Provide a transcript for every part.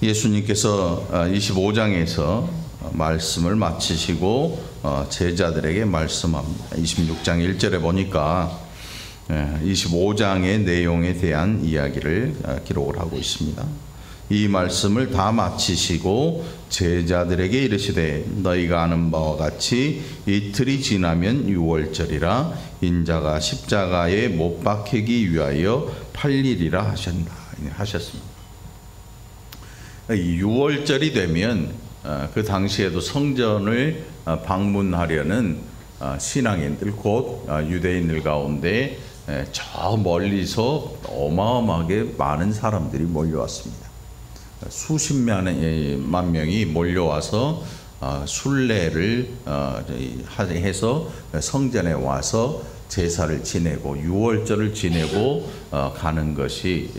예수님께서 25장에서 말씀을 마치시고 제자들에게 말씀합니다. 26장 1절에 보니까 25장의 내용에 대한 이야기를 기록을 하고 있습니다. 이 말씀을 다 마치시고 제자들에게 이르시되 너희가 아는 바와 같이 이틀이 지나면 유월절이라 인자가 십자가에 못 박히기 위하여 팔리리라 하셨습니다. 유월절이 되면 그 당시에도 성전을 방문하려는 신앙인들 곧 유대인들 가운데 저 멀리서 어마어마하게 많은 사람들이 몰려왔습니다. 수십만 명이 몰려와서 순례를 해서 성전에 와서 제사를 지내고 유월절을 지내고 가는 것이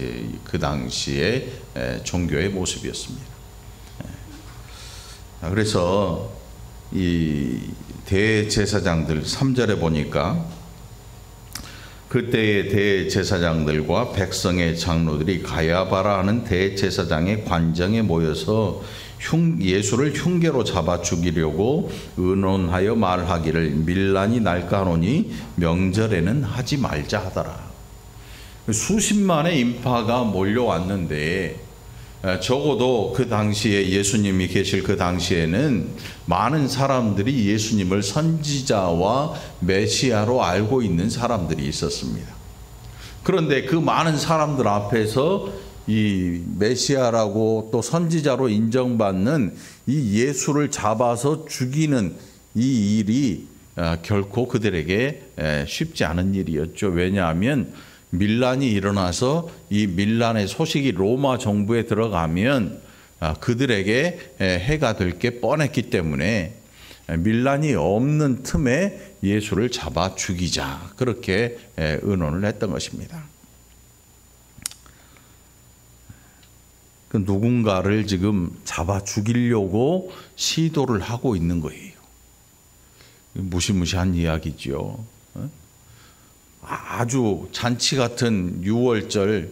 그 당시의 종교의 모습이었습니다. 그래서 이 대제사장들 3절에 보니까 그때의 대제사장들과 백성의 장로들이 가야바라 하는 대제사장의 관정에 모여서 예수를 흉계로 잡아 죽이려고 의논하여 말하기를 밀란이 날까 하노니 명절에는 하지 말자 하더라. 수십만의 인파가 몰려왔는데 적어도 그 당시에 예수님이 계실 그 당시에는 많은 사람들이 예수님을 선지자와 메시아로 알고 있는 사람들이 있었습니다. 그런데 그 많은 사람들 앞에서 이 메시아라고 또 선지자로 인정받는 이 예수를 잡아서 죽이는 이 일이 결코 그들에게 쉽지 않은 일이었죠. 왜냐하면 밀란이 일어나서 이 밀란의 소식이 로마 정부에 들어가면 그들에게 해가 될 게 뻔했기 때문에 밀란이 없는 틈에 예수를 잡아 죽이자 그렇게 의논을 했던 것입니다. 그 누군가를 지금 잡아 죽이려고 시도를 하고 있는 거예요. 무시무시한 이야기죠. 아주 잔치 같은 유월절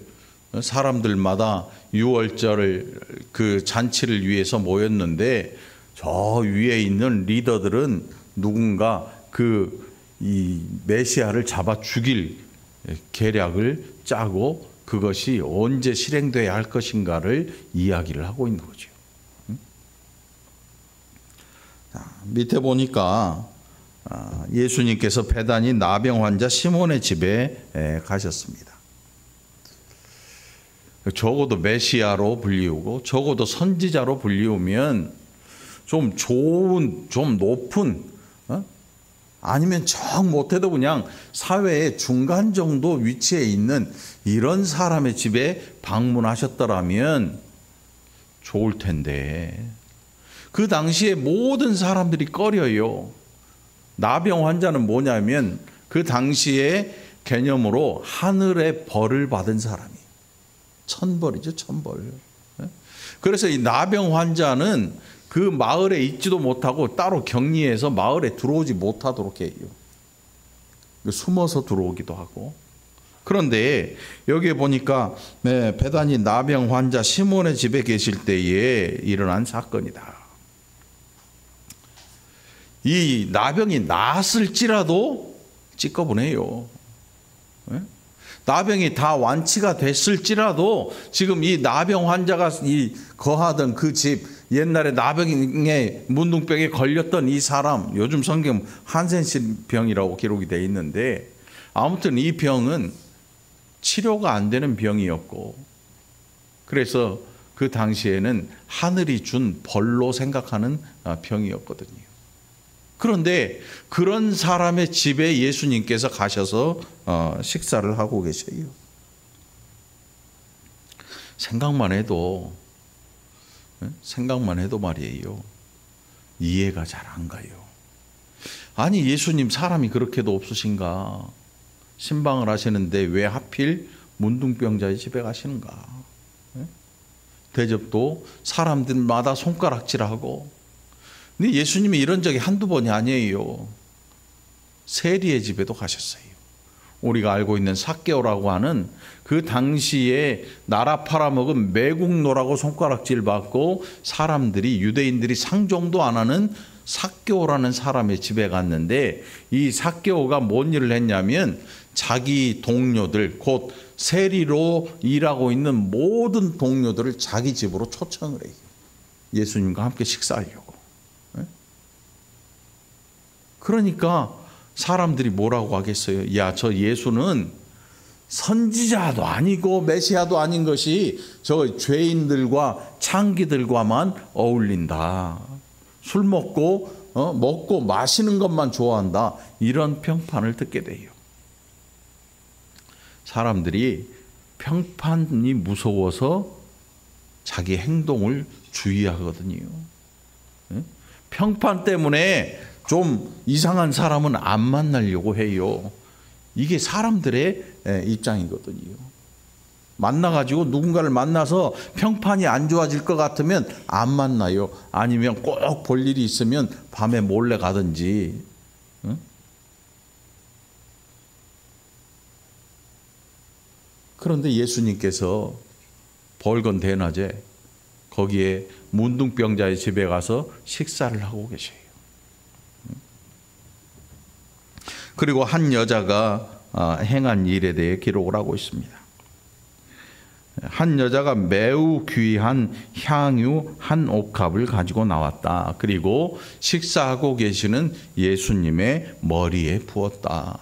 사람들마다 유월절 그 잔치를 위해서 모였는데 저 위에 있는 리더들은 누군가 이 메시아를 잡아 죽일 계략을 짜고 그것이 언제 실행돼야 할 것인가를 이야기를 하고 있는 거죠. 자, 밑에 보니까 예수님께서 베다니 나병 환자 시몬의 집에 가셨습니다. 적어도 메시아로 불리우고 적어도 선지자로 불리우면 좀 좋은 좀 높은 아니면 정 못해도 그냥 사회의 중간 정도 위치에 있는 이런 사람의 집에 방문하셨더라면 좋을 텐데 그 당시에 모든 사람들이 꺼려요. 나병 환자는 뭐냐면 그 당시의 개념으로 하늘의 벌을 받은 사람이 천벌이죠, 천벌. 그래서 이 나병 환자는 그 마을에 있지도 못하고 따로 격리해서 마을에 들어오지 못하도록 해요. 숨어서 들어오기도 하고. 그런데 여기에 보니까 베다니 나병 환자 시몬의 집에 계실 때에 일어난 사건이다. 이 나병이 나았을지라도 찌꺼보네요. 나병이 다 완치가 됐을지라도 지금 이 나병 환자가 거하던 그 집, 옛날에 나병에 문둥병에 걸렸던 이 사람, 요즘 성경 한센시 병이라고 기록이 되어 있는데 아무튼 이 병은 치료가 안 되는 병이었고 그래서 그 당시에는 하늘이 준 벌로 생각하는 병이었거든요. 그런데 그런 사람의 집에 예수님께서 가셔서 식사를 하고 계셔요. 생각만 해도 말이에요. 이해가 잘 안 가요. 아니 예수님 사람이 그렇게도 없으신가? 신방을 하시는데 왜 하필 문둥병자의 집에 가시는가? 대접도 사람들마다 손가락질하고 근데 예수님이 이런 적이 한두 번이 아니에요. 세리의 집에도 가셨어요. 우리가 알고 있는 삭개오라고 하는 그 당시에 나라 팔아먹은 매국노라고 손가락질 받고 사람들이, 유대인들이 상종도 안 하는 삭개오라는 사람의 집에 갔는데, 이 삭개오가 뭔 일을 했냐면 자기 동료들, 곧 세리로 일하고 있는 모든 동료들을 자기 집으로 초청을 해요. 예수님과 함께 식사하려고. 그러니까 사람들이 뭐라고 하겠어요? 야, 저 예수는 선지자도 아니고 메시아도 아닌 것이 저 죄인들과 창기들과만 어울린다. 술 먹고 먹고 마시는 것만 좋아한다. 이런 평판을 듣게 돼요. 사람들이 평판이 무서워서 자기 행동을 주의하거든요. 평판 때문에 좀 이상한 사람은 안 만나려고 해요. 이게 사람들의 입장이거든요. 만나가지고 누군가를 만나서 평판이 안 좋아질 것 같으면 안 만나요. 아니면 꼭 볼 일이 있으면 밤에 몰래 가든지. 그런데 예수님께서 벌건 대낮에 거기에 문둥병자의 집에 가서 식사를 하고 계셔요. 그리고 한 여자가 행한 일에 대해 기록을 하고 있습니다. 한 여자가 매우 귀한 향유 한 옥합을 가지고 나왔다. 그리고 식사하고 계시는 예수님의 머리에 부었다.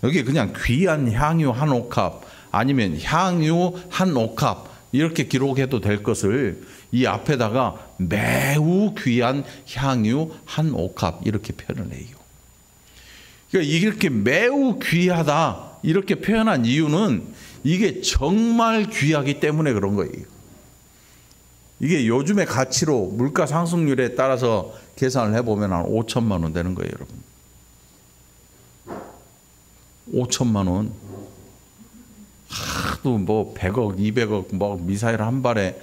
여기 그냥 귀한 향유 한 옥합 아니면 향유 한 옥합 이렇게 기록해도 될 것을 이 앞에다가 매우 귀한 향유 한 옥합 이렇게 표현을 해요. 그러니까 이렇게 매우 귀하다 이렇게 표현한 이유는 이게 정말 귀하기 때문에 그런 거예요. 이게 요즘의 가치로 물가 상승률에 따라서 계산을 해보면 한 5천만 원 되는 거예요, 여러분. 5천만 원. 하도 뭐 100억, 200억, 뭐 미사일 한 발에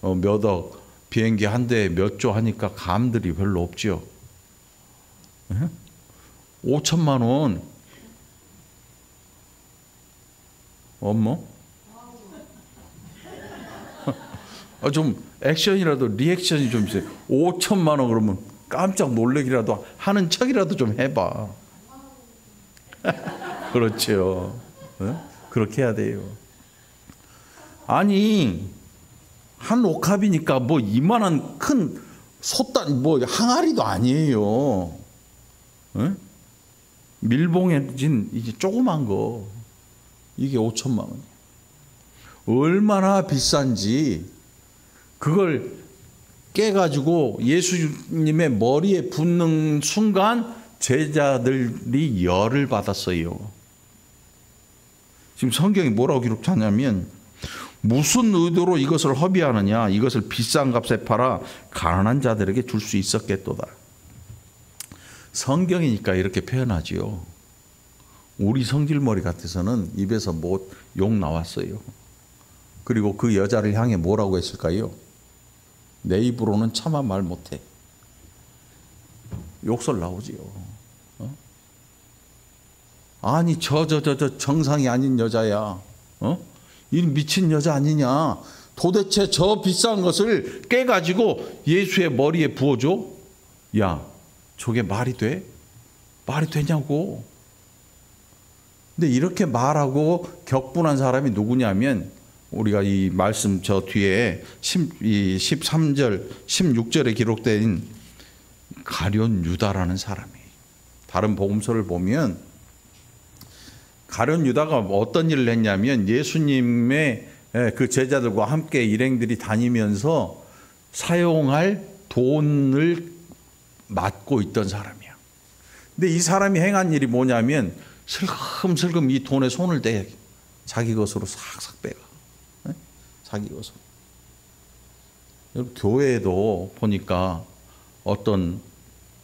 몇 억, 비행기 한 대에 몇 조 하니까 감들이 별로 없지요. 5천만 원. 어머? 좀 액션이라도 리액션이 좀 있어요. 5천만 원 그러면 깜짝 놀래기라도 하는 척이라도 좀 해봐. 그렇죠. 그렇게 해야 돼요. 아니 한 옥합이니까 뭐 이만한 큰 솥단 뭐 항아리도 아니에요. 밀봉에 진 이제 조그만 거 이게 5천만 원이에요. 얼마나 비싼지 그걸 깨가지고 예수님의 머리에 붓는 순간 제자들이 열을 받았어요. 지금 성경이 뭐라고 기록하냐면 무슨 의도로 이것을 허비하느냐 이것을 비싼 값에 팔아 가난한 자들에게 줄 수 있었겠도다. 성경이니까 이렇게 표현하지요. 우리 성질머리 같아서는 입에서 뭐 욕 나왔어요. 그리고 그 여자를 향해 뭐라고 했을까요? 내 입으로는 차마 말 못해. 욕설 나오지요. 아니 저 정상이 아닌 여자야. 이 미친 여자 아니냐. 도대체 저 비싼 것을 깨가지고 예수의 머리에 부어줘? 야, 저게 말이 돼? 말이 되냐고. 근데 이렇게 말하고 격분한 사람이 누구냐면 우리가 이 말씀 저 뒤에 13절, 16절에 기록된 가룟 유다라는 사람이에요. 다른 복음서를 보면 가룟 유다가 어떤 일을 했냐면 예수님의 그 제자들과 함께 일행들이 다니면서 사용할 돈을 맡고 있던 사람이야. 근데 이 사람이 행한 일이 뭐냐면 슬금슬금 이 돈에 손을 대 자기 것으로 싹싹 빼가. 자기 것으로. 교회에도 보니까 어떤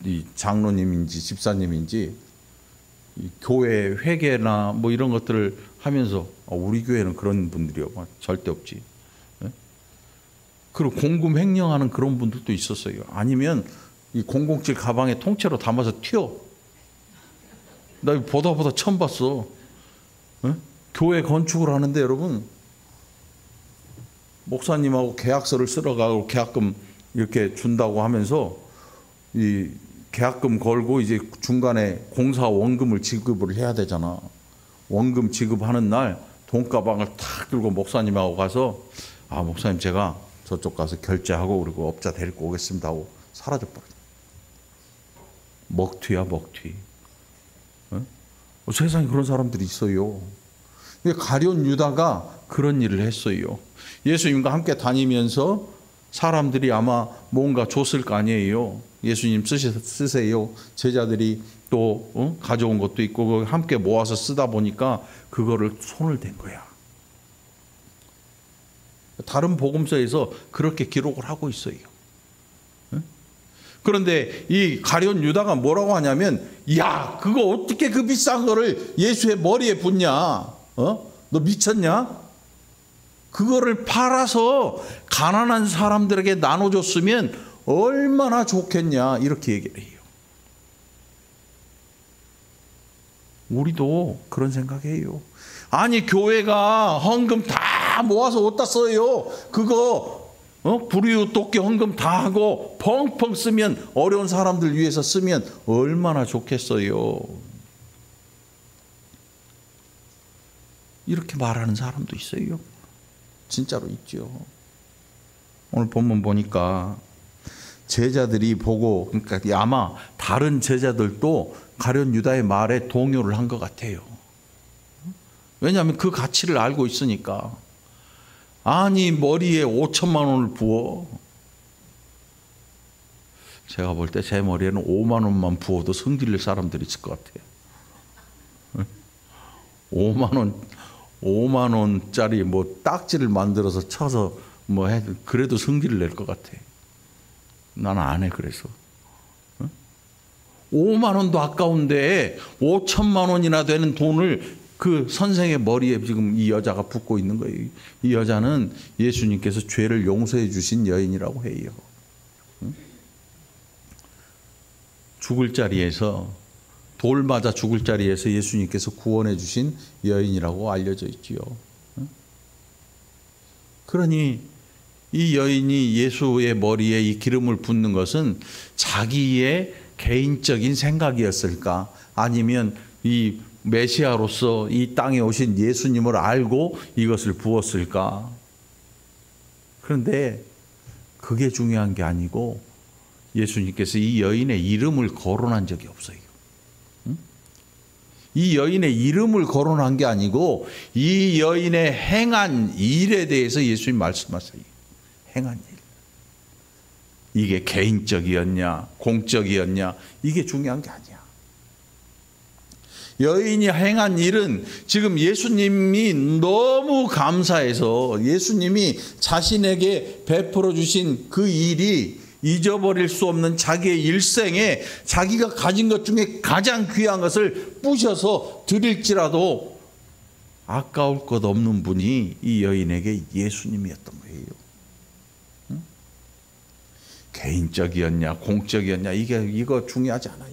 이 장로님인지 집사님인지 이 교회 회계나 뭐 이런 것들을 하면서 우리 교회는 그런 분들이요. 절대 없지. 그리고 공금 횡령하는 그런 분들도 있었어요. 아니면 이 007 가방에 통째로 담아서 튀어. 나 보다 처음 봤어. 어? 교회 건축을 하는데 여러분, 목사님하고 계약서를 쓰러가고 계약금 이렇게 준다고 하면서 이 계약금 걸고 이제 중간에 공사 원금을 지급을 해야 되잖아. 원금 지급하는 날 돈가방을 탁 들고 목사님하고 가서, 아, 목사님 제가 저쪽 가서 결제하고 그리고 업자 데리고 오겠습니다 하고 사라져버려. 먹튀야, 먹튀. 어? 세상에 그런 사람들이 있어요. 가룟 유다가 그런 일을 했어요. 예수님과 함께 다니면서 사람들이 아마 뭔가 줬을 거 아니에요. 예수님 쓰세요. 제자들이 또 가져온 것도 있고 함께 모아서 쓰다 보니까 그거를 손을 댄 거야. 다른 복음서에서 그렇게 기록을 하고 있어요. 그런데 이 가룟 유다가 뭐라고 하냐면, 야, 그거 어떻게 그 비싼 거를 예수의 머리에 붓냐? 너 미쳤냐? 그거를 팔아서 가난한 사람들에게 나눠줬으면 얼마나 좋겠냐, 이렇게 얘기를 해요. 우리도 그런 생각해요. 아니, 교회가 헌금 다 모아서 어디다 써요? 그거 불이웃돕기 헌금 다 하고 펑펑 쓰면, 어려운 사람들 위해서 쓰면 얼마나 좋겠어요. 이렇게 말하는 사람도 있어요. 진짜로 있죠. 오늘 본문 보니까 제자들이 보고, 그러니까 아마 다른 제자들도 가룟 유다의 말에 동요를 한 것 같아요. 왜냐하면 그 가치를 알고 있으니까. 아니, 머리에 5천만 원을 부어. 제가 볼 때 제 머리에는 5만 원만 부어도 성질낼 사람들이 있을 것 같아요. 5만 원짜리 뭐 딱지를 만들어서 쳐서 뭐 해도 그래도 성질을 낼 것 같아. 나는 안 해. 그래서 5만 원도 아까운데 5천만 원이나 되는 돈을 그 선생의 머리에 지금 이 여자가 붓고 있는 거예요. 이 여자는 예수님께서 죄를 용서해 주신 여인이라고 해요. 죽을 자리에서, 돌 맞아 죽을 자리에서 예수님께서 구원해 주신 여인이라고 알려져 있지요. 그러니 이 여인이 예수의 머리에 이 기름을 붓는 것은 자기의 개인적인 생각이었을까? 아니면 이 메시아로서 이 땅에 오신 예수님을 알고 이것을 부었을까? 그런데 그게 중요한 게 아니고, 예수님께서 이 여인의 이름을 거론한 적이 없어요. 이 여인의 이름을 거론한 게 아니고 이 여인의 행한 일에 대해서 예수님 말씀하세요. 행한 일. 이게 개인적이었냐, 공적이었냐, 이게 중요한 게 아니야. 여인이 행한 일은 지금 예수님이 너무 감사해서 예수님이 자신에게 베풀어 주신 그 일이 잊어버릴 수 없는 자기의 일생에 자기가 가진 것 중에 가장 귀한 것을 부셔서 드릴지라도 아까울 것 없는 분이 이 여인에게 예수님이었던 거예요. 응? 개인적이었냐 공적이었냐 이거 중요하지 않아요.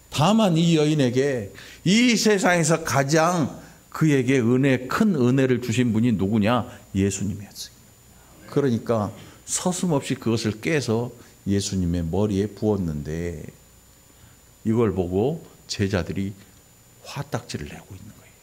다만 이 여인에게 이 세상에서 가장 그에게 큰 은혜를 주신 분이 누구냐? 예수님이었어요. 그러니까 서슴없이 그것을 깨서 예수님의 머리에 부었는데 이걸 보고 제자들이 화딱지를 내고 있는 거예요.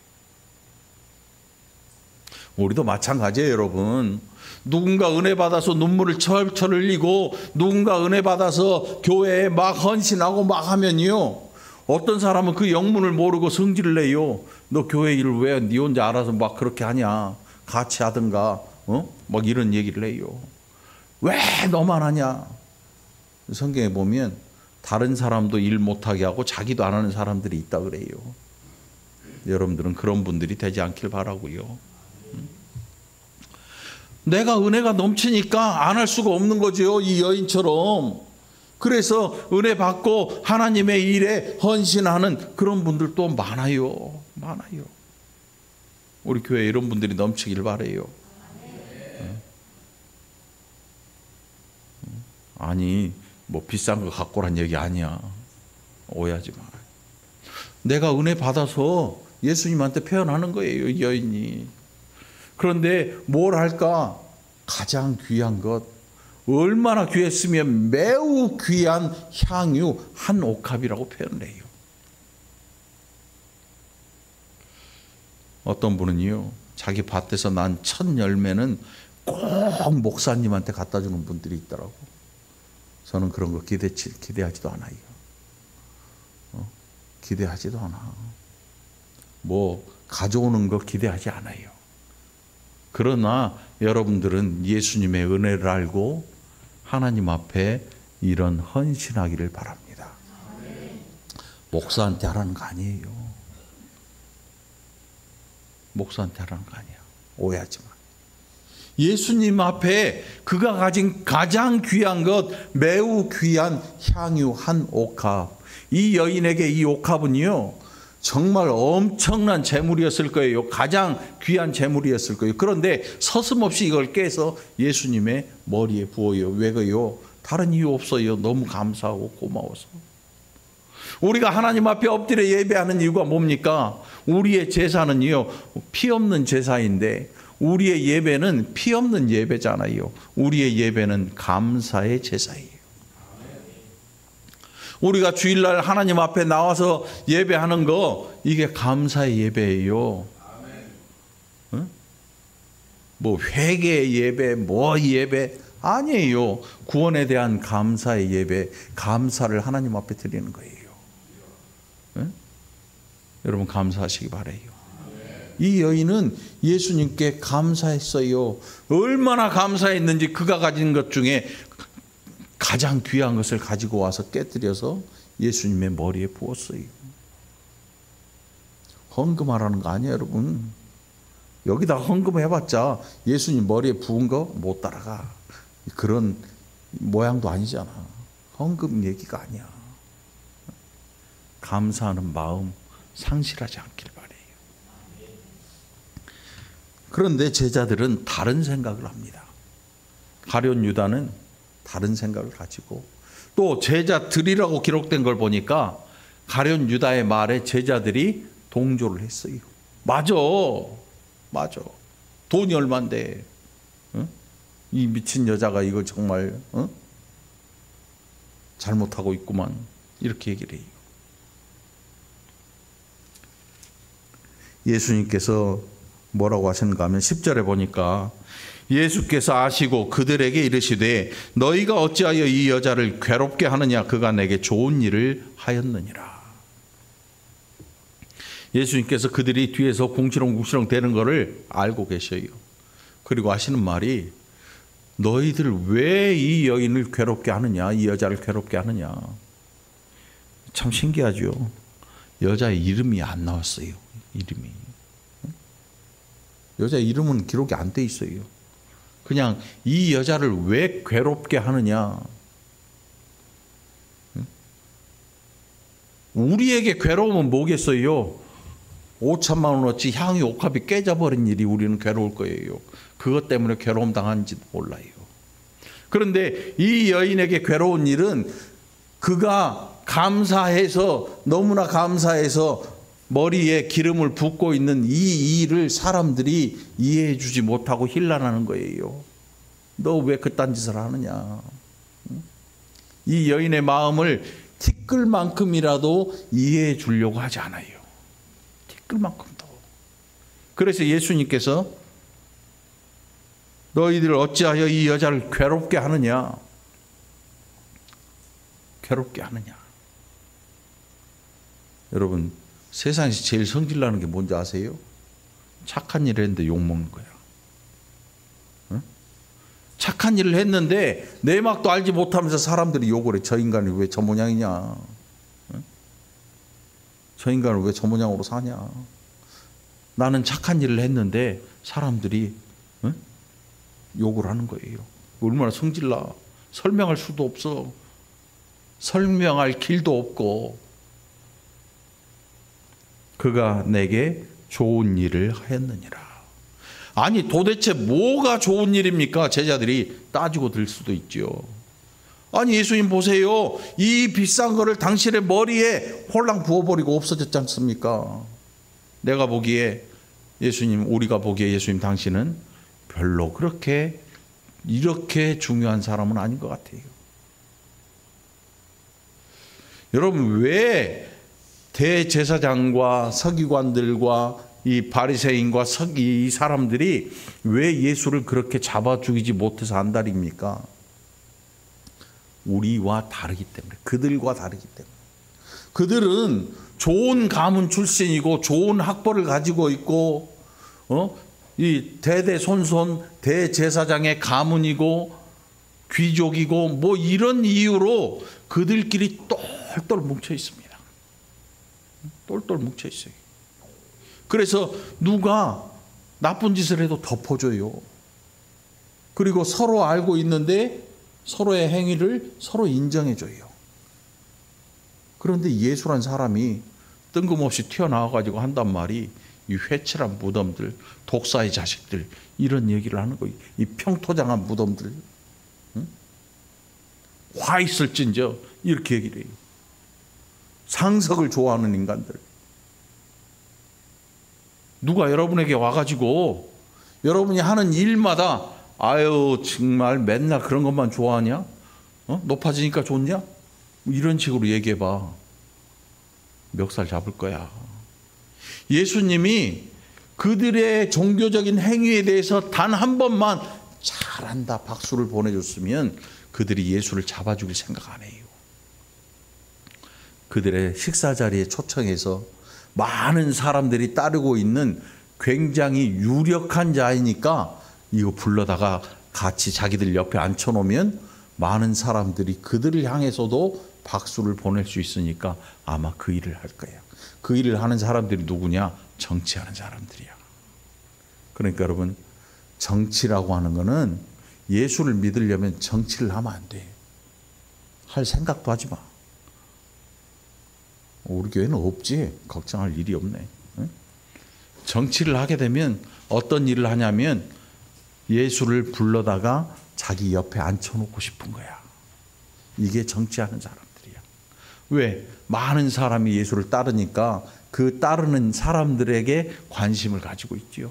우리도 마찬가지예요, 여러분. 누군가 은혜 받아서 눈물을 철철 흘리고 누군가 은혜 받아서 교회에 막 헌신하고 막 하면요, 어떤 사람은 그 영문을 모르고 성질을 내요. 너 교회 일을 왜 네 혼자 알아서 막 그렇게 하냐? 같이 하든가 막 이런 얘기를 해요. 왜 너만 하냐? 성경에 보면 다른 사람도 일 못하게 하고 자기도 안 하는 사람들이 있다 그래요. 여러분들은 그런 분들이 되지 않길 바라고요. 내가 은혜가 넘치니까 안 할 수가 없는 거죠, 이 여인처럼. 그래서 은혜 받고 하나님의 일에 헌신하는 그런 분들도 많아요. 우리 교회에 이런 분들이 넘치길 바라요. 아니 뭐 비싼 거 갖고 오란 얘기 아니야. 오해하지 마. 내가 은혜 받아서 예수님한테 표현하는 거예요, 이 여인이. 그런데 뭘 할까? 가장 귀한 것, 얼마나 귀했으면 매우 귀한 향유 한 옥합이라고 표현을 해요. 어떤 분은요, 자기 밭에서 난 첫 열매는 꼭 목사님한테 갖다 주는 분들이 있더라고. 저는 그런 거 기대하지도 않아요. 기대하지도 않아. 뭐 가져오는 거 기대하지 않아요. 그러나 여러분들은 예수님의 은혜를 알고 하나님 앞에 이런 헌신하기를 바랍니다. 목사한테 하라는 거 아니에요. 목사한테 하라는 거 아니야. 오해하지 마. 예수님 앞에 그가 가진 가장 귀한 것, 매우 귀한 향유 한 옥합. 이 여인에게 이 옥합은요, 정말 엄청난 재물이었을 거예요. 가장 귀한 재물이었을 거예요. 그런데 서슴없이 이걸 깨서 예수님의 머리에 부어요. 왜요? 다른 이유 없어요. 너무 감사하고 고마워서. 우리가 하나님 앞에 엎드려 예배하는 이유가 뭡니까? 우리의 제사는요, 피 없는 제사인데 우리의 예배는 피 없는 예배잖아요. 우리의 예배는 감사의 제사예요. 우리가 주일날 하나님 앞에 나와서 예배하는 거, 이게 감사의 예배예요. 응? 뭐 회개의 예배, 뭐 예배 아니에요. 구원에 대한 감사의 예배, 감사를 하나님 앞에 드리는 거예요. 응? 여러분 감사하시기 바라요. 이 여인은 예수님께 감사했어요. 얼마나 감사했는지 그가 가진 것 중에 가장 귀한 것을 가지고 와서 깨뜨려서 예수님의 머리에 부었어요. 헌금하라는 거 아니에요, 여러분. 여기다 헌금해봤자 예수님 머리에 부은 거 못 따라가. 그런 모양도 아니잖아. 헌금 얘기가 아니야. 감사하는 마음 상실하지 않길 바래요. 그런데 제자들은 다른 생각을 합니다. 가룟 유다는 다른 생각을 가지고, 또 제자들이라고 기록된 걸 보니까 가룟 유다의 말에 제자들이 동조를 했어요. 맞아. 돈이 얼만데, 응? 이 미친 여자가 이거 정말 잘못하고 있구만, 이렇게 얘기를 해요. 예수님께서 뭐라고 하시는가 하면 10절에 보니까 예수께서 아시고 그들에게 이르시되 너희가 어찌하여 이 여자를 괴롭게 하느냐, 그가 내게 좋은 일을 하였느니라. 예수님께서 그들이 뒤에서 궁시렁궁시렁 대는 것을 알고 계셔요. 그리고 하시는 말이, 너희들 왜 이 여인을 괴롭게 하느냐, 이 여자를 괴롭게 하느냐. 참 신기하죠. 여자의 이름이 안 나왔어요. 이름이. 여자 이름은 기록이 안 돼 있어요. 그냥 이 여자를 왜 괴롭게 하느냐. 우리에게 괴로움은 뭐겠어요? 5천만 원어치 향유 옥합이 깨져버린 일이 우리는 괴로울 거예요. 그것 때문에 괴로움 당하는지도 몰라요. 그런데 이 여인에게 괴로운 일은 그가 감사해서, 너무나 감사해서 머리에 기름을 붓고 있는 이 일을 사람들이 이해해 주지 못하고 힐난하는 거예요. 너 왜 그딴 짓을 하느냐. 이 여인의 마음을 티끌만큼이라도 이해해 주려고 하지 않아요. 티끌만큼도. 그래서 예수님께서 너희들 어찌하여 이 여자를 괴롭게 하느냐. 괴롭게 하느냐. 여러분, 세상에서 제일 성질나는 게 뭔지 아세요? 착한 일을 했는데 욕먹는 거야. 응? 착한 일을 했는데 내막도 알지 못하면서 사람들이 욕을 해. 저 인간이 왜 저 모양이냐. 응? 저 인간은 왜 저 모양으로 사냐. 나는 착한 일을 했는데 사람들이 응? 욕을 하는 거예요. 얼마나 성질나. 설명할 수도 없어. 설명할 길도 없고. 그가 내게 좋은 일을 하였느니라. 아니 도대체 뭐가 좋은 일입니까? 제자들이 따지고 들 수도 있죠. 아니 예수님 보세요. 이 비싼 거를 당신의 머리에 홀랑 부어버리고 없어졌지 않습니까? 내가 보기에 예수님, 우리가 보기에 예수님 당신은 별로 그렇게 이렇게 중요한 사람은 아닌 것 같아요. 여러분, 왜 대제사장과 서기관들과 이 바리새인과 이 사람들이 왜 예수를 그렇게 잡아 죽이지 못해서 안달입니까? 우리와 다르기 때문에, 그들과 다르기 때문에. 그들은 좋은 가문 출신이고 좋은 학벌을 가지고 있고 이 대대손손 대제사장의 가문이고 귀족이고 뭐 이런 이유로 그들끼리 똘똘 뭉쳐 있습니다. 똘똘 뭉쳐 있어요. 그래서 누가 나쁜 짓을 해도 덮어줘요. 그리고 서로 알고 있는데 서로의 행위를 서로 인정해줘요. 그런데 예수란 사람이 뜬금없이 튀어나와가지고 한단 말이 이 회칠한 무덤들, 독사의 자식들, 이런 얘기를 하는 거예요. 이 평토장한 무덤들, 응? 화 있을진저 이렇게 얘기를 해요. 상석을 좋아하는 인간들. 누가 여러분에게 와가지고 여러분이 하는 일마다 아유 정말 맨날 그런 것만 좋아하냐? 높아지니까 좋냐? 이런 식으로 얘기해봐. 멱살 잡을 거야. 예수님이 그들의 종교적인 행위에 대해서 단 한 번만 잘한다 박수를 보내줬으면 그들이 예수를 잡아 죽일 생각 안 해요. 그들의 식사 자리에 초청해서 많은 사람들이 따르고 있는 굉장히 유력한 자이니까 이거 불러다가 같이 자기들 옆에 앉혀놓으면 많은 사람들이 그들을 향해서도 박수를 보낼 수 있으니까 아마 그 일을 할 거예요. 그 일을 하는 사람들이 누구냐? 정치하는 사람들이야. 그러니까 여러분, 정치라고 하는 거는 예수를 믿으려면 정치를 하면 안 돼. 할 생각도 하지 마. 우리 교회는 없지. 걱정할 일이 없네. 정치를 하게 되면 어떤 일을 하냐면 예수를 불러다가 자기 옆에 앉혀놓고 싶은 거야. 이게 정치하는 사람들이야. 왜? 많은 사람이 예수를 따르니까 그 따르는 사람들에게 관심을 가지고 있지요.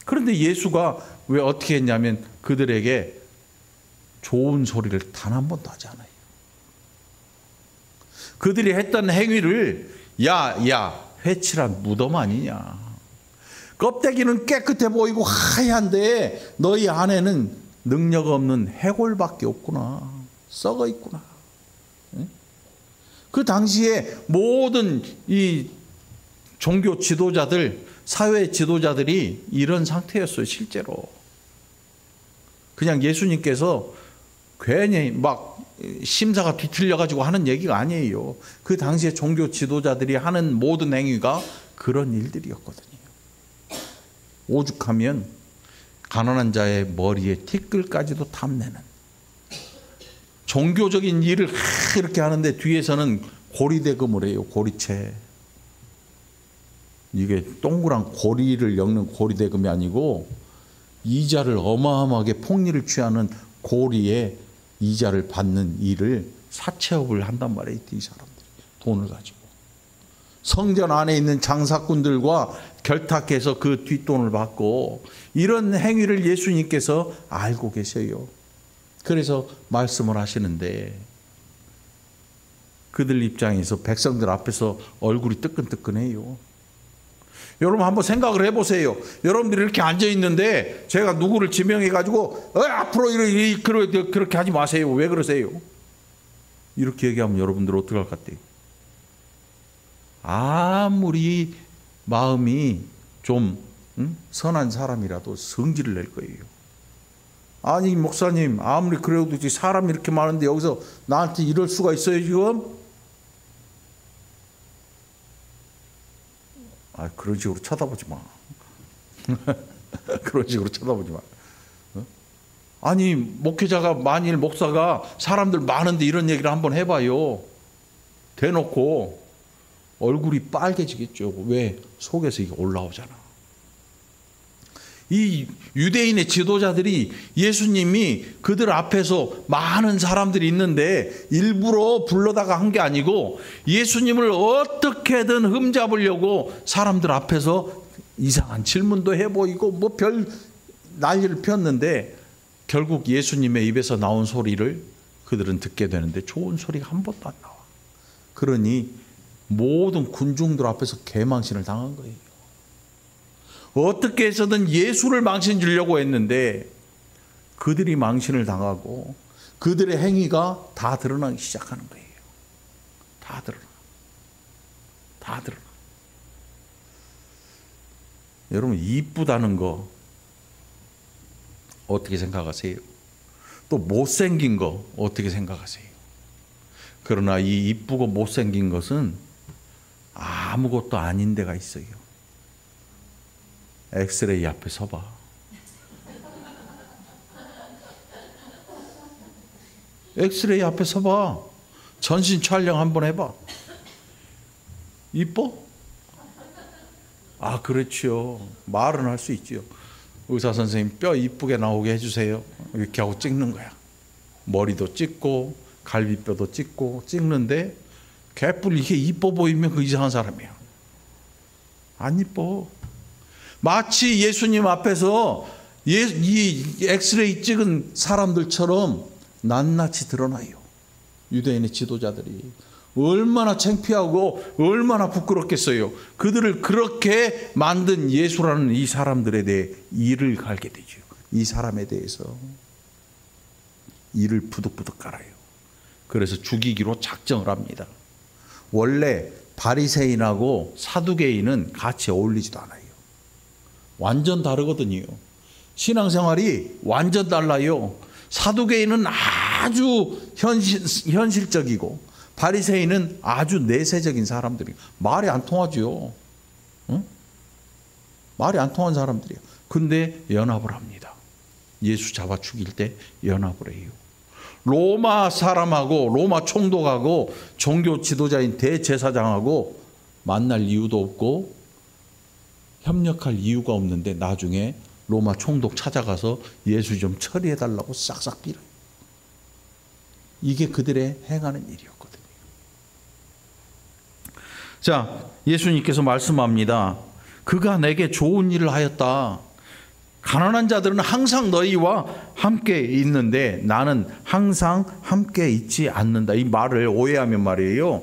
그런데 예수가 왜 어떻게 했냐면 그들에게 좋은 소리를 단 한 번도 하지 않아요. 그들이 했던 행위를 야 회칠한 무덤 아니냐. 껍데기는 깨끗해 보이고 하얀데 너희 안에는 능력 없는 해골밖에 없구나. 썩어 있구나. 그 당시에 모든 이 종교 지도자들, 사회 지도자들이 이런 상태였어요. 실제로. 그냥 예수님께서 괜히 막 심사가 뒤틀려가지고 하는 얘기가 아니에요. 그 당시에 종교 지도자들이 하는 모든 행위가 그런 일들이었거든요. 오죽하면 가난한 자의 머리에 티끌까지도 탐내는 종교적인 일을 이렇게 하는데 뒤에서는 고리대금을 해요. 고리채. 이게 동그란 고리를 엮는 고리대금이 아니고 이자를 어마어마하게 폭리를 취하는 고리에 이자를 받는 일을 사채업을 한단 말이에요. 이 사람들이 돈을 가지고 성전 안에 있는 장사꾼들과 결탁해서 그 뒷돈을 받고 이런 행위를 예수님께서 알고 계셔요. 그래서 말씀을 하시는데 그들 입장에서 백성들 앞에서 얼굴이 뜨끈뜨끈해요. 여러분 한번 생각을 해보세요. 여러분들이 이렇게 앉아있는데 제가 누구를 지명해가지고 앞으로 그렇게 하지 마세요. 왜 그러세요? 이렇게 얘기하면 여러분들 어떻게 할 것 같아요? 아무리 마음이 좀 선한 사람이라도 성질을 낼 거예요. 아니 목사님 아무리 그래도 사람이 이렇게 많은데 여기서 나한테 이럴 수가 있어요 지금? 그런 식으로 쳐다보지 마. 그런 식으로 쳐다보지 마. 아니 목회자가 만일 목사가 사람들 많은데 이런 얘기를 한번 해봐요. 대놓고 얼굴이 빨개지겠죠. 왜? 속에서 이게 올라오잖아. 이 유대인의 지도자들이 예수님이 그들 앞에서 많은 사람들이 있는데 일부러 불러다가 한 게 아니고 예수님을 어떻게든 흠잡으려고 사람들 앞에서 이상한 질문도 해보이고 뭐 별 난리를 폈는데 결국 예수님의 입에서 나온 소리를 그들은 듣게 되는데 좋은 소리가 한 번도 안 나와. 그러니 모든 군중들 앞에서 개망신을 당한 거예요. 어떻게 해서든 예수를 망신 주려고 했는데 그들이 망신을 당하고 그들의 행위가 다 드러나기 시작하는 거예요. 다 드러나. 다 드러나. 여러분, 이쁘다는 거 어떻게 생각하세요? 또 못생긴 거 어떻게 생각하세요? 그러나 이 이쁘고 못생긴 것은 아무것도 아닌 데가 있어요. 엑스레이 앞에 서봐. 엑스레이 앞에 서봐. 전신 촬영 한번 해봐. 이뻐? 아, 그렇죠. 말은 할 수 있죠. 의사 선생님, 뼈 이쁘게 나오게 해주세요. 이렇게 하고 찍는 거야. 머리도 찍고 갈비뼈도 찍는데 개뿔 이게 이뻐 보이면 그 이상한 사람이야. 안 이뻐. 마치 예수님 앞에서 이 엑스레이 찍은 사람들처럼 낱낱이 드러나요. 유대인의 지도자들이 얼마나 창피하고 얼마나 부끄럽겠어요. 그들을 그렇게 만든 예수라는 이 사람들에 대해 이를 갈게 되죠. 이 사람에 대해서 이를 부득부득 갈아요. 그래서 죽이기로 작정을 합니다. 원래 바리새인하고 사두개인은 같이 어울리지도 않아요. 완전 다르거든요. 신앙생활이 완전 달라요. 사두개인은 아주 현실적이고 바리새인은 아주 내세적인 사람들이에요. 말이 안 통하죠. 응? 말이 안 통한 사람들이에요. 근데 연합을 합니다. 예수 잡아 죽일 때 연합을 해요. 로마 사람하고 로마 총독하고 종교 지도자인 대제사장하고 만날 이유도 없고 협력할 이유가 없는데 나중에 로마 총독 찾아가서 예수 좀 처리해달라고 싹싹 빌어요. 이게 그들의 행하는 일이었거든요. 자, 예수님께서 말씀합니다. 그가 내게 좋은 일을 하였다. 가난한 자들은 항상 너희와 함께 있는데 나는 항상 함께 있지 않는다. 이 말을 오해하면 말이에요.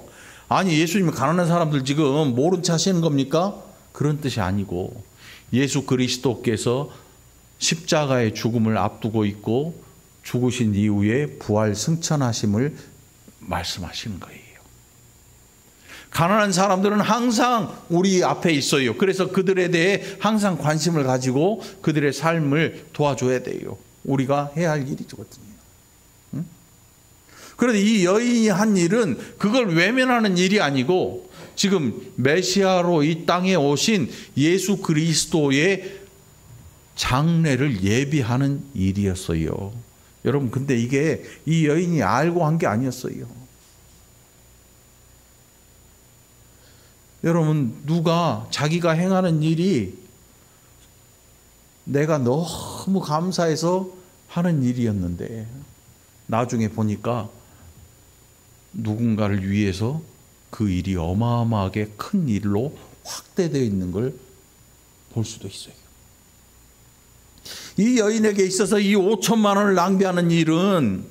아니, 예수님이 가난한 사람들 지금 모른 체 하시는 겁니까? 그런 뜻이 아니고 예수 그리스도께서 십자가의 죽음을 앞두고 있고 죽으신 이후에 부활 승천하심을 말씀하시는 거예요. 가난한 사람들은 항상 우리 앞에 있어요. 그래서 그들에 대해 항상 관심을 가지고 그들의 삶을 도와줘야 돼요. 우리가 해야 할 일이거든요. 응? 그런데 이 여인이 한 일은 그걸 외면하는 일이 아니고 지금 메시아로 이 땅에 오신 예수 그리스도의 장례를 예비하는 일이었어요. 여러분, 근데 이게 이 여인이 알고 한 게 아니었어요. 여러분, 누가 자기가 행하는 일이 내가 너무 감사해서 하는 일이었는데 나중에 보니까 누군가를 위해서 그 일이 어마어마하게 큰 일로 확대되어 있는 걸 볼 수도 있어요. 이 여인에게 있어서 이 5천만 원을 낭비하는 일은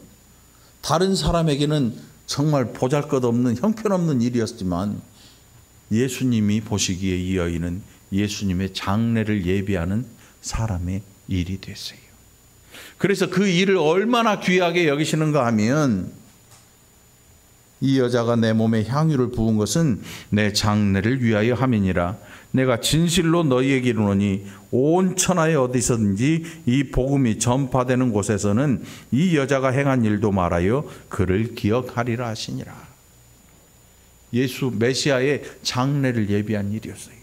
다른 사람에게는 정말 보잘것없는 형편없는 일이었지만 예수님이 보시기에 이 여인은 예수님의 장례를 예비하는 사람의 일이 됐어요. 그래서 그 일을 얼마나 귀하게 여기시는가 하면 이 여자가 내 몸에 향유를 부은 것은 내 장례를 위하여 함이니라. 내가 진실로 너희에게 이르노니 온 천하에 어디서든지 이 복음이 전파되는 곳에서는 이 여자가 행한 일도 말하여 그를 기억하리라 하시니라. 예수 메시아의 장례를 예비한 일이었어요.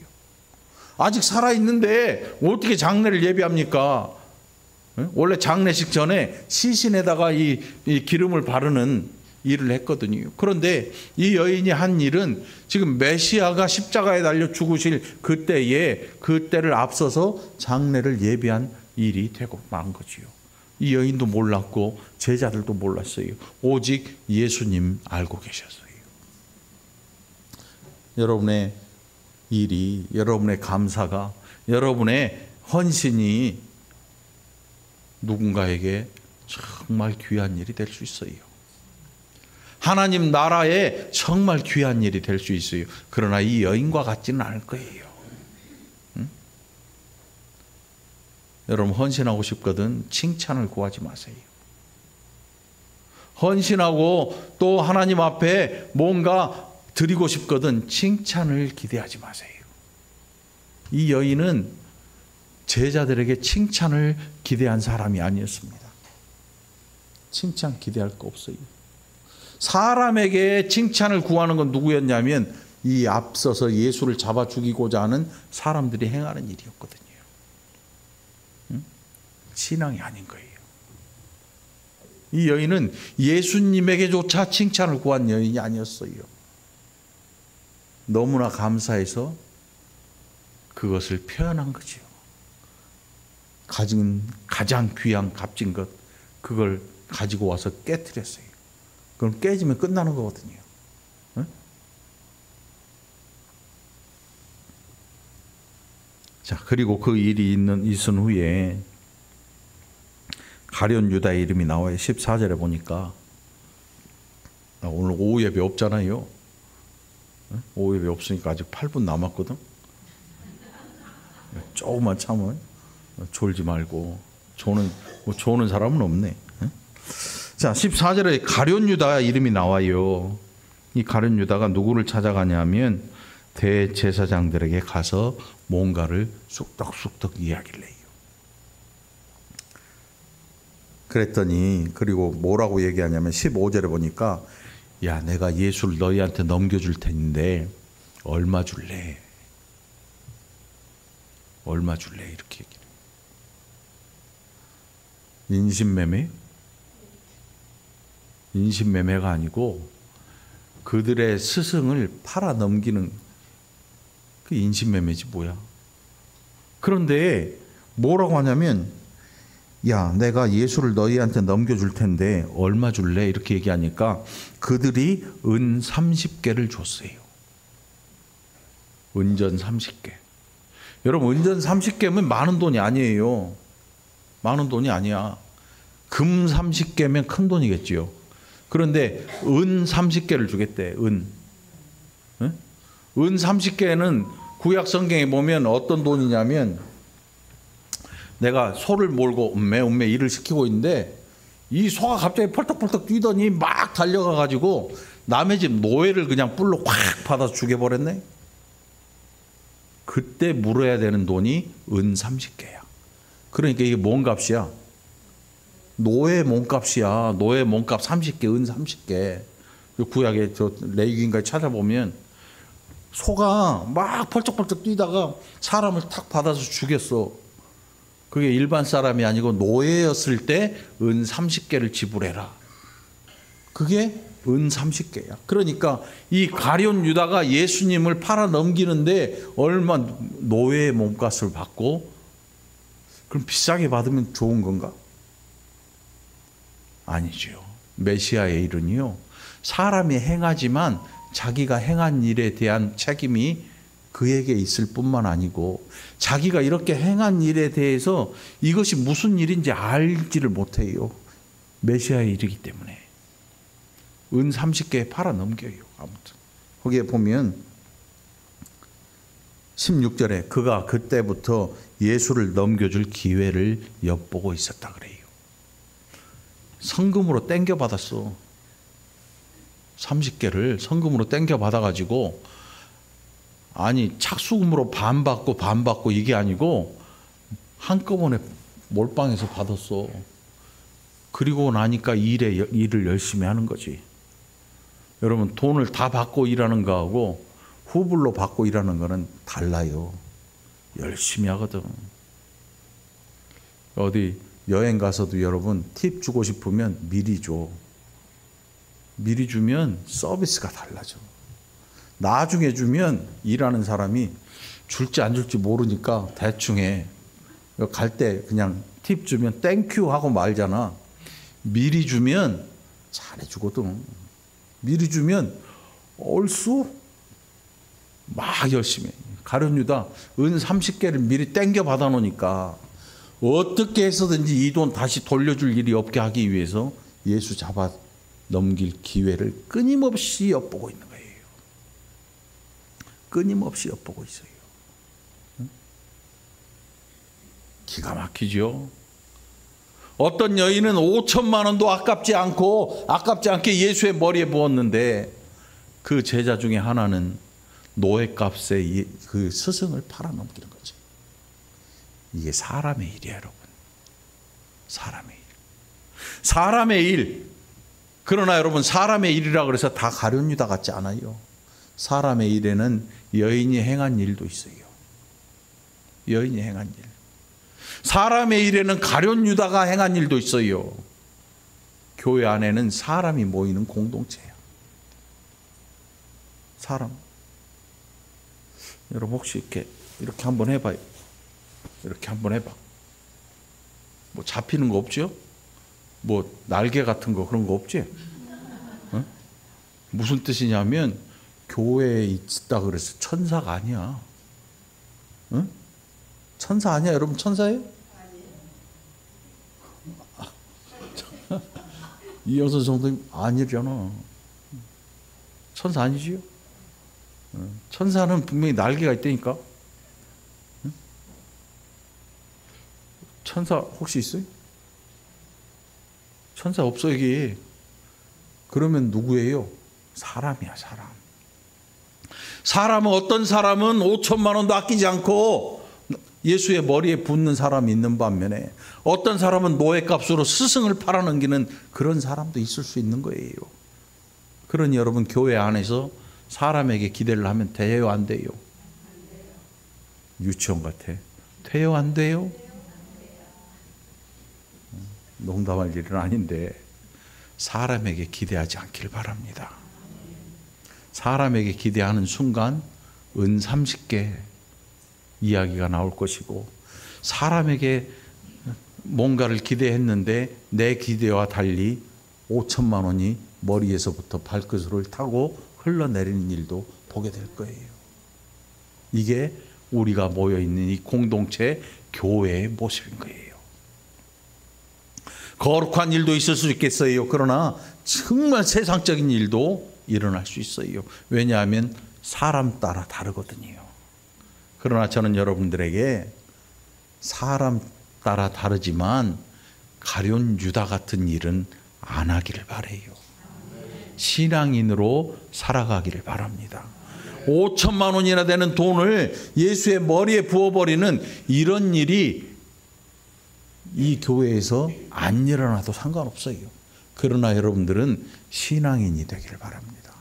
아직 살아있는데 어떻게 장례를 예비합니까? 원래 장례식 전에 시신에다가 이 기름을 바르는 일을 했거든요. 그런데 이 여인이 한 일은 지금 메시아가 십자가에 달려 죽으실 그때를 앞서서 장례를 예비한 일이 되고 만 거지요. 이 여인도 몰랐고 제자들도 몰랐어요. 오직 예수님 알고 계셨어요. 여러분의 일이, 여러분의 감사가, 여러분의 헌신이 누군가에게 정말 귀한 일이 될 수 있어요. 하나님 나라에 정말 귀한 일이 될 수 있어요. 그러나 이 여인과 같지는 않을 거예요. 응? 여러분 헌신하고 싶거든 칭찬을 구하지 마세요. 헌신하고 또 하나님 앞에 뭔가 드리고 싶거든 칭찬을 기대하지 마세요. 이 여인은 제자들에게 칭찬을 기대한 사람이 아니었습니다. 칭찬 기대할 거 없어요. 사람에게 칭찬을 구하는 건 누구였냐면 이 앞서서 예수를 잡아 죽이고자 하는 사람들이 행하는 일이었거든요. 응? 신앙이 아닌 거예요. 이 여인은 예수님에게조차 칭찬을 구한 여인이 아니었어요. 너무나 감사해서 그것을 표현한 거죠. 가진 가장 귀한 값진 것, 그걸 가지고 와서 깨트렸어요. 그럼 깨지면 끝나는 거거든요. 응? 자, 그리고 그 일이 있은 후에 가룟 유다의 이름이 나와요. 14절에 보니까 오늘 오후 예배 없잖아요. 오후 예배 없으니까 아직 8분 남았거든. 조금만 참으면 졸지 말고 조는 사람은 없네. 자, 14절에 가룟 유다 이름이 나와요. 이 가룟 유다가 누구를 찾아가냐면 대제사장들에게 가서 뭔가를 쑥덕쑥덕 이야기를 해요. 그랬더니 그리고 뭐라고 얘기하냐면 15절에 보니까 야, 내가 예수를 너희한테 넘겨줄 텐데 얼마 줄래? 얼마 줄래? 이렇게 얘기해요. 인신매매? 인신매매가 아니고 그들의 스승을 팔아 넘기는 그 인신매매지 뭐야. 그런데 뭐라고 하냐면 야, 내가 예수를 너희한테 넘겨줄 텐데 얼마 줄래? 이렇게 얘기하니까 그들이 은 30개를 줬어요. 은전 30개. 여러분 은전 30개면 많은 돈이 아니에요. 많은 돈이 아니야. 금 30개면 큰 돈이겠지요. 그런데 은 30개를 주겠대. 은. 응? 은 30개는 구약 성경에 보면 어떤 돈이냐면 내가 소를 몰고 음매 일을 시키고 있는데 이 소가 갑자기 펄떡펄떡 뛰더니 막 달려가 가지고 남의 집 노예를 그냥 뿔로 확 받아서 죽여버렸네. 그때 물어야 되는 돈이 은 30개야. 그러니까 이게 뭔 값이야? 노예 몸값이야. 노예 몸값 30개, 은 30개. 구약에 저 레위기인가에 찾아보면 소가 막 펄쩍펄쩍 뛰다가 사람을 탁 받아서 죽였어. 그게 일반 사람이 아니고 노예였을 때 은 30개를 지불해라. 그게 은 30개야. 그러니까 이 가룟 유다가 예수님을 팔아 넘기는데 얼마 노예의 몸값을 받고 그럼 비싸게 받으면 좋은 건가? 아니죠. 메시아의 일은요. 사람이 행하지만 자기가 행한 일에 대한 책임이 그에게 있을 뿐만 아니고 자기가 이렇게 행한 일에 대해서 이것이 무슨 일인지 알지를 못해요. 메시아의 일이기 때문에. 은 30개에 팔아 넘겨요. 아무튼 거기에 보면 16절에 그가 그때부터 예수를 넘겨줄 기회를 엿보고 있었다 그래요. 성금으로 땡겨 받았어. 30개를 성금으로 땡겨 받아가지고 아니 착수금으로 반 받고 이게 아니고 한꺼번에 몰빵해서 받았어. 그리고 나니까 일을 열심히 하는 거지. 여러분 돈을 다 받고 일하는 거하고 후불로 받고 일하는 거는 달라요. 열심히 하거든. 어디 여행 가서도 여러분 팁 주고 싶으면 미리 줘. 미리 주면 서비스가 달라져. 나중에 주면 일하는 사람이 줄지 안 줄지 모르니까 대충 해. 갈 때 그냥 팁 주면 땡큐 하고 말잖아. 미리 주면 잘해주거든. 미리 주면 얼쑤 막 열심히 해. 가룟 유다 은 30개를 미리 땡겨 받아 놓으니까 어떻게 해서든지 이 돈 다시 돌려줄 일이 없게 하기 위해서 예수 잡아 넘길 기회를 끊임없이 엿보고 있는 거예요. 끊임없이 엿보고 있어요. 기가 막히죠. 어떤 여인은 5천만 원도 아깝지 않게 예수의 머리에 부었는데 그 제자 중에 하나는 노예값에 그 스승을 팔아넘기는 거죠. 이게 사람의 일이에요, 여러분. 사람의 일. 사람의 일. 그러나 여러분, 사람의 일이라 그래서 다 가룟 유다 같지 않아요. 사람의 일에는 여인이 행한 일도 있어요. 여인이 행한 일. 사람의 일에는 가룟 유다가 행한 일도 있어요. 교회 안에는 사람이 모이는 공동체예요. 사람. 여러분 혹시 이렇게 한번 해봐요. 이렇게 한번 해봐. 뭐 잡히는 거 없죠? 뭐 날개 같은 거 그런 거 없지? 어? 무슨 뜻이냐면 교회에 있다 그래서 천사가 아니야. 어? 천사 아니야? 여러분 천사예요? 이영선 성도님 아니잖아. 천사 아니지요? 천사는 분명히 날개가 있다니까. 천사 혹시 있어요? 천사 없어 여기. 그러면 누구예요? 사람이야, 사람. 사람은 어떤 사람은 5천만 원도 아끼지 않고 예수의 머리에 붓는 사람이 있는 반면에 어떤 사람은 노예값으로 스승을 팔아넘기는 그런 사람도 있을 수 있는 거예요. 그러니 여러분 교회 안에서 사람에게 기대를 하면 돼요, 안 돼요? 유치원 같아. 돼요, 안 돼요? 농담할 일은 아닌데 사람에게 기대하지 않길 바랍니다. 사람에게 기대하는 순간 은 30개 이야기가 나올 것이고, 사람에게 뭔가를 기대했는데 내 기대와 달리 5천만 원이 머리에서부터 발끝을 타고 흘러내리는 일도 보게 될 거예요. 이게 우리가 모여있는 이 공동체 교회의 모습인 거예요. 거룩한 일도 있을 수 있겠어요. 그러나 정말 세상적인 일도 일어날 수 있어요. 왜냐하면 사람 따라 다르거든요. 그러나 저는 여러분들에게 사람 따라 다르지만 가룟 유다 같은 일은 안 하기를 바라요. 신앙인으로 살아가기를 바랍니다. 5천만 원이나 되는 돈을 예수의 머리에 부어버리는 이런 일이 이 교회에서 안 일어나도 상관없어요. 그러나 여러분들은 신앙인이 되기를 바랍니다.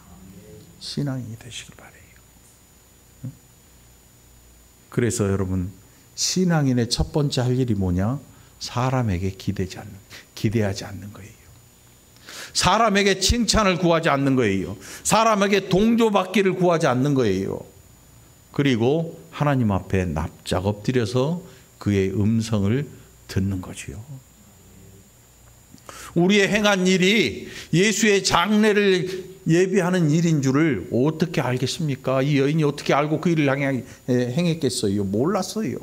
신앙인이 되시길 바라요. 그래서 여러분 신앙인의 첫 번째 할 일이 뭐냐? 사람에게 기대하지 않는 거예요. 사람에게 칭찬을 구하지 않는 거예요. 사람에게 동조받기를 구하지 않는 거예요. 그리고 하나님 앞에 납작 엎드려서 그의 음성을 듣는 거지요. 우리의 행한 일이 예수의 장례를 예비하는 일인 줄을 어떻게 알겠습니까? 이 여인이 어떻게 알고 그 일을 행했겠어요? 몰랐어요.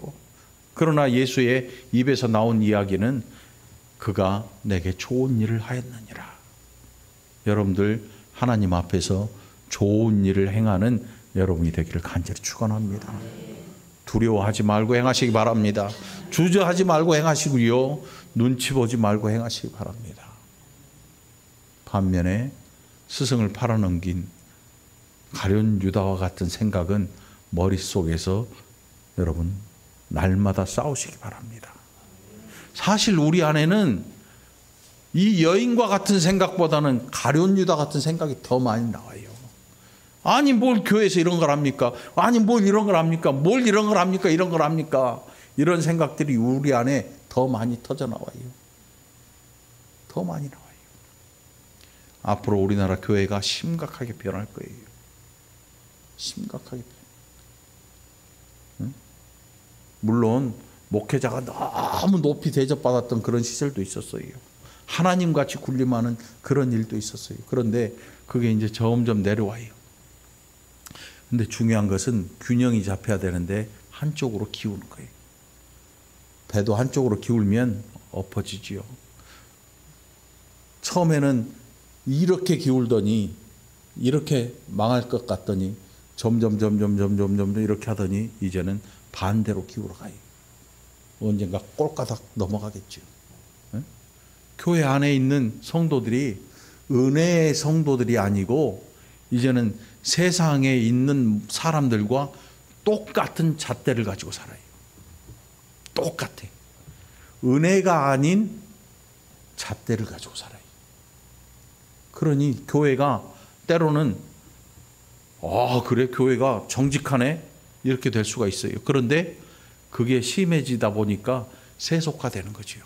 그러나 예수의 입에서 나온 이야기는 그가 내게 좋은 일을 하였느니라. 여러분들 하나님 앞에서 좋은 일을 행하는 여러분이 되기를 간절히 축원합니다. 두려워하지 말고 행하시기 바랍니다. 주저하지 말고 행하시고요. 눈치 보지 말고 행하시기 바랍니다. 반면에 스승을 팔아넘긴 가룟 유다와 같은 생각은 머릿속에서 여러분 날마다 싸우시기 바랍니다. 사실 우리 안에는 이 여인과 같은 생각보다는 가룟 유다 같은 생각이 더 많이 나와요. 아니 뭘 교회에서 이런 걸 합니까? 아니 뭘 이런 걸 합니까? 뭘 이런 걸 합니까? 이런 걸 합니까? 이런 생각들이 우리 안에 더 많이 터져 나와요. 더 많이 나와요. 앞으로 우리나라 교회가 심각하게 변할 거예요. 심각하게. 응? 물론 목회자가 너무 높이 대접받았던 그런 시절도 있었어요. 하나님같이 군림하는 그런 일도 있었어요. 그런데 그게 이제 점점 내려와요. 근데 중요한 것은 균형이 잡혀야 되는데 한쪽으로 기우는 거예요. 배도 한쪽으로 기울면 엎어지지요. 처음에는 이렇게 기울더니 이렇게 망할 것 같더니 점점 이렇게 하더니 이제는 반대로 기울어 가요. 언젠가 꼴까닥 넘어가겠죠. 네? 교회 안에 있는 성도들이 은혜의 성도들이 아니고 이제는 세상에 있는 사람들과 똑같은 잣대를 가지고 살아요. 똑같아. 은혜가 아닌 잣대를 가지고 살아요. 그러니 교회가 때로는 그래 교회가 정직하네 이렇게 될 수가 있어요. 그런데 그게 심해지다 보니까 세속화되는 거죠.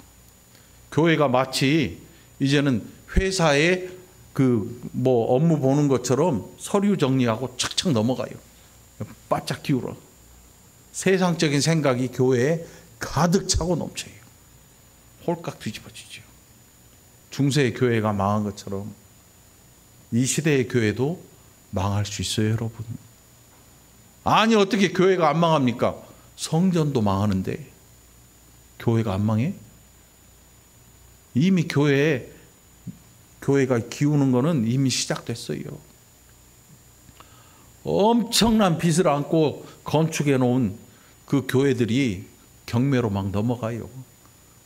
교회가 마치 이제는 회사에 업무 보는 것처럼 서류 정리하고 착착 넘어가요. 바짝 기울어. 세상적인 생각이 교회에 가득 차고 넘쳐요. 홀깍 뒤집어지죠. 중세의 교회가 망한 것처럼 이 시대의 교회도 망할 수 있어요, 여러분. 아니 어떻게 교회가 안 망합니까? 성전도 망하는데 교회가 안 망해? 이미 교회가 기우는 거는 이미 시작됐어요. 엄청난 빚을 안고 건축해 놓은 그 교회들이 경매로 막 넘어가요.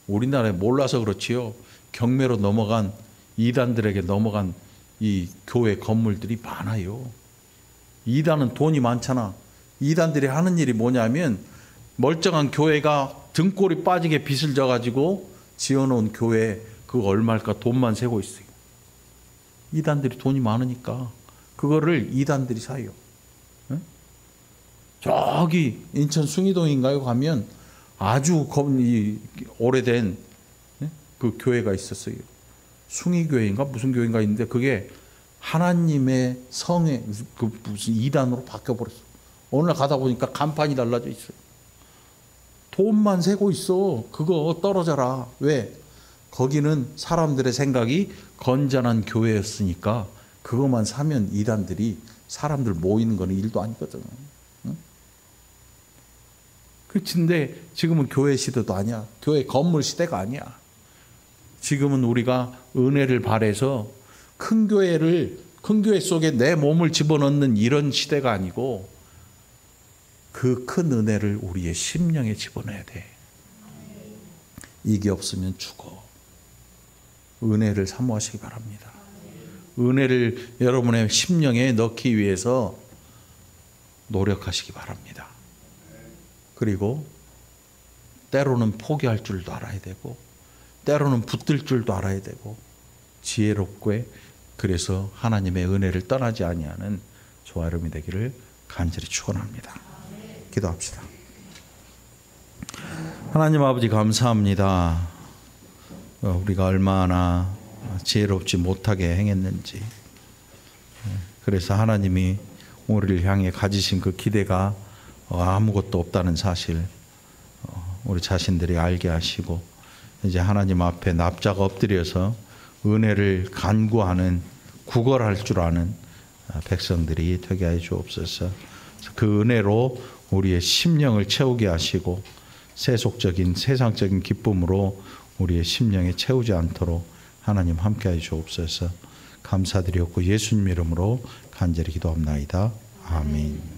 우리나라에 몰라서 그렇지요. 경매로 넘어간 이단들에게 넘어간 이 교회 건물들이 많아요. 이단은 돈이 많잖아. 이단들이 하는 일이 뭐냐면 멀쩡한 교회가 등골이 빠지게 빚을 져가지고 지어놓은 교회 그거 얼마일까 돈만 세고 있어요. 이단들이 돈이 많으니까 그거를 이단들이 사요. 응? 저기 인천 숭이동인가요? 가면 아주 오래된 그 교회가 있었어요. 숭이교회인가 무슨 교회인가 있는데 그게 하나님의 성에 무슨 이단으로 바뀌어버렸어. 어느 날 가다 보니까 간판이 달라져 있어요. 돈만 세고 있어. 그거 떨어져라. 왜? 거기는 사람들의 생각이 건전한 교회였으니까 그것만 사면 이단들이 사람들 모이는 거는 일도 아니거든. 응? 그런데 지금은 교회 시대도 아니야. 교회 건물 시대가 아니야. 지금은 우리가 은혜를 바래서 큰 교회 속에 내 몸을 집어넣는 이런 시대가 아니고 그 큰 은혜를 우리의 심령에 집어넣어야 돼. 이게 없으면 죽어. 은혜를 사모하시기 바랍니다. 은혜를 여러분의 심령에 넣기 위해서 노력하시기 바랍니다. 그리고 때로는 포기할 줄도 알아야 되고 때로는 붙들 줄도 알아야 되고 지혜롭게 그래서 하나님의 은혜를 떠나지 아니하는 저와 여러분이 되기를 간절히 축원합니다. 기도합시다. 하나님 아버지 감사합니다. 우리가 얼마나 지혜롭지 못하게 행했는지. 그래서 하나님이 우리를 향해 가지신 그 기대가 아무것도 없다는 사실 우리 자신들이 알게 하시고 이제 하나님 앞에 납작 엎드려서 은혜를 간구하는 구걸할 줄 아는 백성들이 되게 하여 주옵소서. 그 은혜로 우리의 심령을 채우게 하시고 세속적인 세상적인 기쁨으로 우리의 심령에 채우지 않도록 하나님 함께하여 주옵소서. 감사드렸고 예수님 이름으로 간절히 기도합나이다. 아멘.